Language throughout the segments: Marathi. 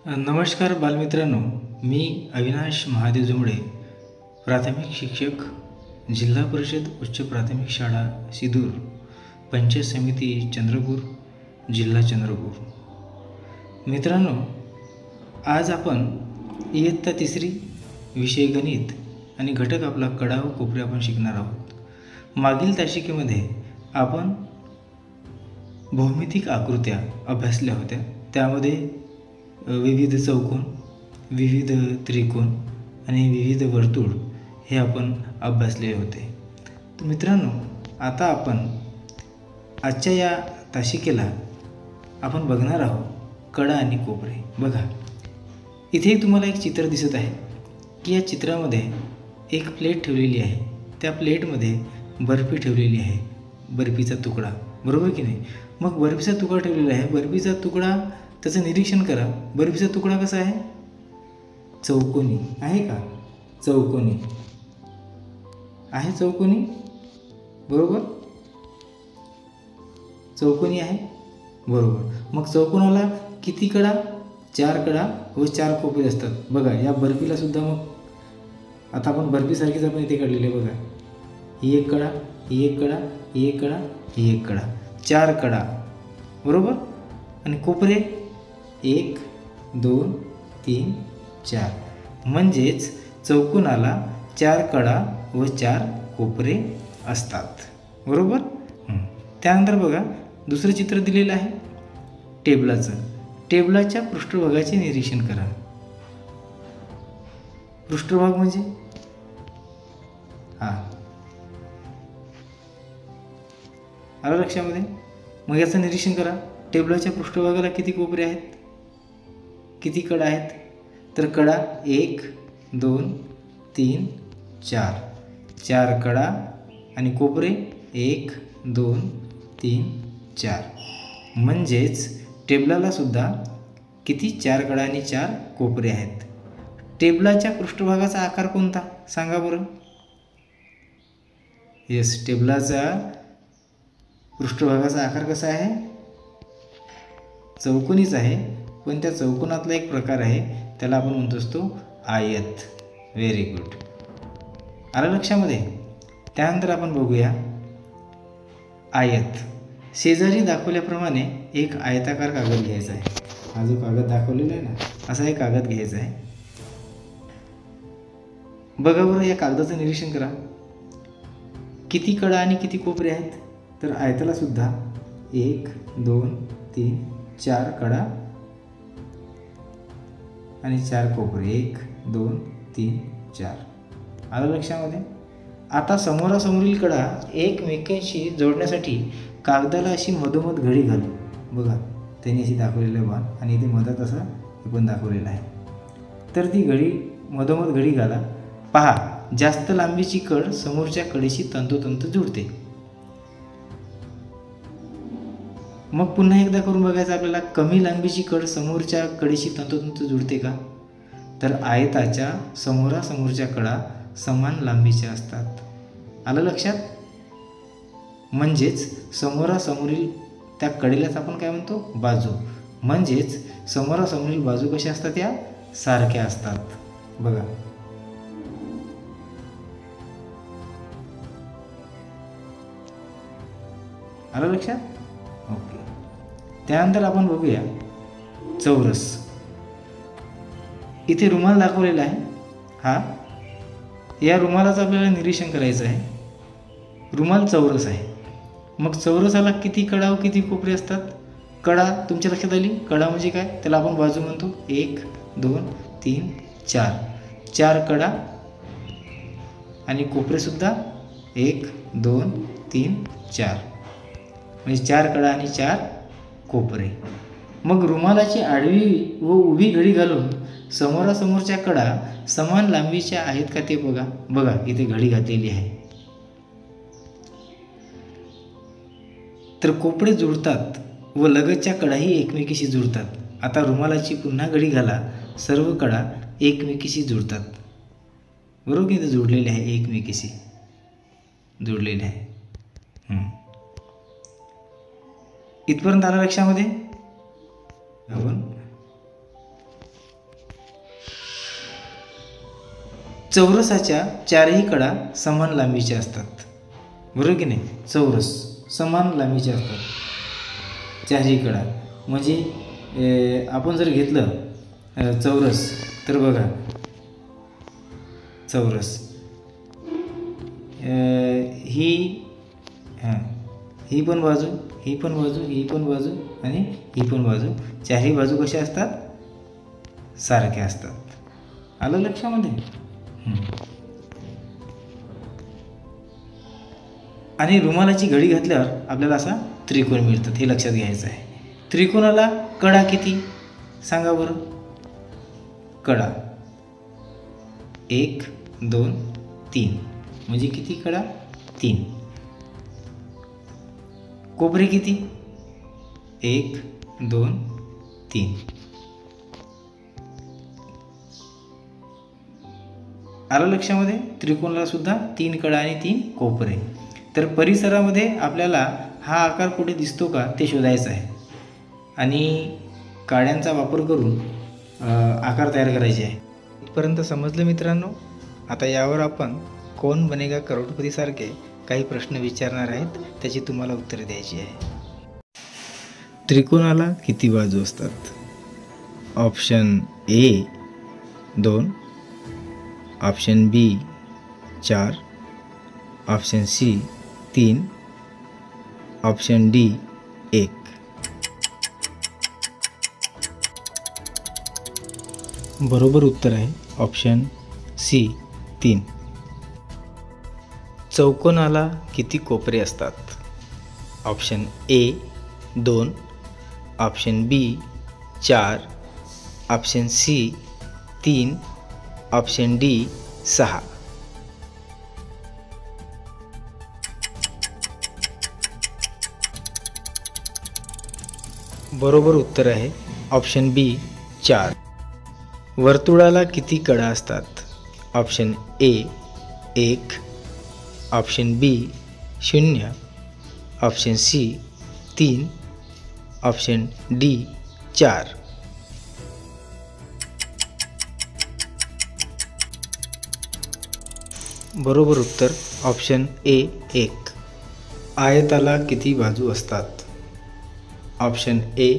नमस्कार बालमित्रांनो, मी अविनाश महादेव जुमडे, प्राथमिक शिक्षक, जिल्हा परिषद उच्च प्राथमिक शाळा सिदूर, पंचायत समिती चंद्रपूर, जिल्हा चंद्रपूर। मित्रांनो, आज आपण इयत्ता तिसरी विषय गणित आणि घटक आपला कडा व कोपरे आपण शिकणार आहोत। मागील तासिकेमध्ये आपण भौमितिक आकृत्या अभ्यासल्या होत्या। त्यामध्ये विविध चौकोन, विविध त्रिकोण आणि विविध वर्तुळ हे आपण अभ्यासले होते। तर मित्रांनो, आता आपण आजच्या या तासिकेला आपण बघणार आहोत कडा आणि कोपरे। बघा, इथे तुम्हाला एक चित्र दिसत आहे की या चित्रामध्ये एक प्लेट ठेवलेली आहे। त्या प्लेटमध्ये बर्फी ठेवलेली आहे, बर्फीचा तुकडा, बरोबर की नाही। मग बर्फीचा तुकडा ठेवलेला आहे, बर्फीचा तुकडा त्याचं निरीक्षण करा। बर्फीचा तुकडा कसा आहे? चौकोनी आहे का? चौकोनी आहे, चौकोनी, बरोबर, चौकोनी आहे, बरोबर। मग चौकोनाला किती कडा? 4 कडा व 4 कोपरे असतात। बघा, या बर्फीला सुद्धा मग आता आपण बर्फीसारखीच आपण इथे काढलेली आहे। बघा, ही एक कडा, ही एक कडा, ही एक कडा, ही एक कडा, 4 कडा, बरोबर। आणि कोपरे 1 2 3 4, म्हणजेच चौकोनाला 4 कडा व 4 कोपरे असतात, बरोबर। त्यानंतर बघा, दुसरं चित्र दिलेलं आहे टेबलाचं। टेबलाच्या पृष्ठभागाचे निरीक्षण करा। पृष्ठभाग म्हणजे आलं लक्षामध्ये? मग याचं निरीक्षण करा। टेबलाच्या पृष्ठभागाला किती कोपरे आहेत, किती कडा आहेत? तर कडा 1 2 3 4, 4 कडा आणि कोपरे 1 2 3 4, म्हणजेच टेबलाला सुद्धा किती? 4 कडा आणि 4 कोपरे आहेत। टेबलाच्या पृष्ठभागाचा आकार कोणता सांगा बरं? येस, टेबलाचा पृष्ठभागाचा आकार कसा आहे? चौकोनीच आहे, पण त्या चौकोनातला एक प्रकार आहे, त्याला आपण म्हणतो असतो आयत। व्हेरी गुड, आलं लक्षामध्ये? त्यानंतर आपण बघूया आयत। शेजारी दाखवल्याप्रमाणे एक आयताकार कागद घ्यायचा आहे। हा जो कागद दाखवलेला आहे ना, असा एक कागद घ्यायचा आहे। बघा बरं, या कागदाचं निरीक्षण करा, किती कडा आणि किती कोपरे आहेत? तर आयताला सुद्धा 1 2 3 4 कडा आणि 4 कोपरे, 1 2 3 4, आलं लक्षामध्ये? आता समोरासमोरील कडा एकमेकांशी जोडण्यासाठी कागदाला अशी मधोमध घडी घालू। बघा, त्यांनी अशी दाखवलेलं बाण आणि इथे मधात असं हे पण दाखवलेलं आहे। तर ती घडी मधोमध घडी घाला। पहा, जास्त लांबीची कड समोरच्या कडेशी तंतोतंत जुळते। मग पुन्हा एकदा करून बघायचं आपल्याला, कमी लांबीची कड समोरच्या कडेशी तंतोतंत जुळते का? तर आयताच्या समोरासमोरच्या कडा समान लांबीच्या असतात। आलं लक्षात? म्हणजेच समोरासमोरील त्या कडेलाच आपण काय म्हणतो? बाजू। म्हणजेच समोरासमोरील बाजू कशा असतात? या सारख्या असतात। बघा, आलं लक्षात? ओके। त्यानंतर आपण बघूया चौरस। इथे रुमाल दाखवलेला आहे। या रुमालाचं आपल्याला निरीक्षण करायचं आहे। रुमाल चौरस आहे, मग चौरसाला किती कडा व किती कोपरे असतात? कडा तुमच्या लक्षात आली? कडा म्हणजे काय? त्याला आपण बाजू म्हणतो। 1 2 3 4, 4 कडा आणि कोपरे सुद्धा 1 2 3 4, म्हणजे 4 कडा आणि 4 कोपरे। मग रुमालाची आडवी व उभी घडी घालून समोरासमोरच्या कडा समान लांबीच्या आहेत का ते बघा। बघा, इथे घडी घातलेली आहे। तर कोपरे जुळतात व लगतच्या कडाही एकमेकीशी जुळतात। आता रुमालाची पुन्हा घडी घाला, सर्व कडा एकमेकीशी जुळतात, बरोबर की? इथे जोडलेले आहे, एकमेकीशी जोडलेले आहे। इथपर्यंत आलं लक्षामध्ये? आपण चौरसाच्या चारही कडा समान लांबीच्या असतात, बरोबर की नाही? चौरस समान लांबीचे असतात चारही कडा. म्हणजे आपण जर घेतलं चौरस तर बघा, चौरस ही पण बाजू, ही पण बाजू, ही पण बाजू आणि ही पण बाजू, चारही बाजू कशा असतात? सारख्या असतात. आलं लक्षामध्ये? आणि रुमालाची घडी घातल्यावर आपल्याला असा त्रिकोण मिळतात, हे लक्षात घ्यायचं आहे. त्रिकोणाला कडा किती सांगा बरं? कडा 1 2 3, म्हणजे किती कडा? 3. कोपरे किती? 1 2 3. आलं लक्षामध्ये? त्रिकोणाला सुद्धा 3 कडा आणि 3 कोपरे. तर परिसरामध्ये आपल्याला हा आकार कुठे दिसतो का ते शोधायचं आहे आणि काड्यांचा वापर करून आकार तयार करायचे आहे. इथपर्यंत समजलं मित्रांनो? आता यावर आपण कौन बनेगा करोडपती सारखे काही प्रश्न विचारणार आहेत, त्याची तुम्हाला उत्तरे द्यायची आहे. त्रिकोणाला किती बाजू असतात? Option A 2, option B 4, option C 3, option D 1. बरोबर उत्तर आहे ऑप्शन सी 3. चौकोनाला किती कोपरे असतात? Option A 2, option B 4, option C 3, option D 6. बरोबर उत्तर आहे ऑप्शन बी 4. वर्तुळाला किती कडा असतात? Option A 1, option B 0, option C 3, option D 4. बरोबर उत्तर ऑप्शन ए 1. आयताला किती बाजू असतात? Option A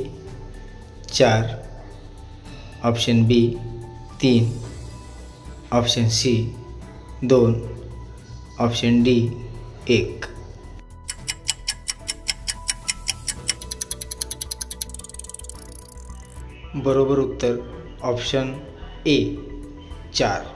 4, option B 3, option C 2, option D 1. बरोबर उत्तर ऑप्शन ए 4.